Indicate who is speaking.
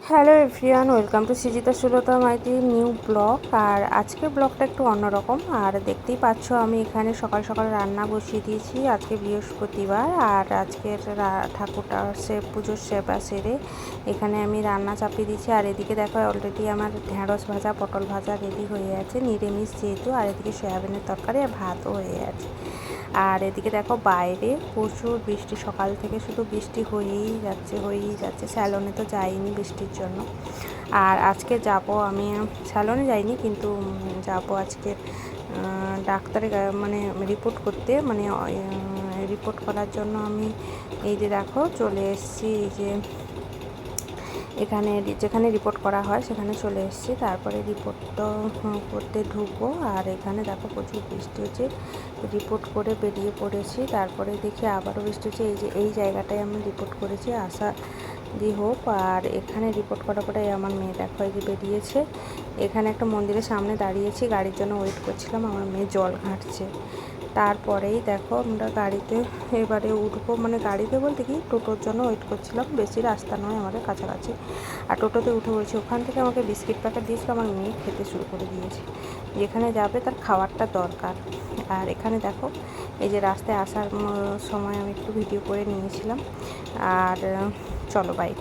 Speaker 1: Hello everyone, welcome to Srijita Sulata Maity new blog. আর আজকের ব্লগটা একটু অন্যরকম। আর দেখতেই পাচ্ছ আমি এখানে সকাল সকাল রান্না বসিয়ে দিয়েছি। আজকে বৃহস্পতিবার, আর আজকের ঠাকুরটা পুজোর সেবা সেরে এখানে আমি রান্না চাপিয়ে দিয়েছি। আর এদিকে দেখো অলরেডি আমার ঢেঁড়স ভাজা, পটল ভাজা রেডি হয়ে আছে, নিরামিষ যেহেতু। আর এদিকে সয়াবিনের তরকারি আর ভাতও হয়ে আছে। আর এদিকে দেখো বাইরে প্রচুর বৃষ্টি, সকাল থেকে শুধু বৃষ্টি হয়েই যাচ্ছে। স্যালনে তো যাইনি বৃষ্টির জন্য। আর আজকে যাব, আমি স্যালনে যাইনি, কিন্তু যাব আজকে ডাক্তারে মানে রিপোর্ট করতে, মানে রিপোর্ট করার জন্য আমি এই যে দেখো চলে এসেছি। এই যে এখানে যেখানে রিপোর্ট করা হয় সেখানে চলে এসেছি। তারপরে রিপোর্টটা করতে ঢুকবো। আর এখানে দেখো প্রচুর বৃষ্টি হচ্ছে, রিপোর্ট করে বেরিয়ে পড়েছি। তারপরে দেখি আবারও বৃষ্টি হচ্ছে। এই যে এই জায়গাটায় আমি রিপোর্ট করেছি, আশা দি হোপ। আর এখানে রিপোর্ট করার পরে আমার মেয়ে দেখো এই যে বেরিয়েছে। এখানে একটা মন্দিরের সামনে দাঁড়িয়েছি, গাড়ির জন্য ওয়েট করছিলাম। আমার মেয়ে জল ঘাঁটছে। তারপরেই দেখো আমরা গাড়িতে এবারে উঠবো, মানে গাড়িতে বলতে কি টোটোর জন্য ওয়েট করছিলাম। বেশি রাস্তা নয় আমাদের, কাছাকাছি। আর টোটোতে উঠে পড়েছি। ওখান থেকে আমাকে বিস্কিট প্যাকেট দিয়েছিল, আমার মেয়ে খেতে শুরু করে দিয়েছে। যেখানে যাবে তার খাবারটা দরকার। আর এখানে দেখো এই যে রাস্তায় আসার সময় আমি একটু ভিডিও করে নিয়েছিলাম। আর চলো বাই।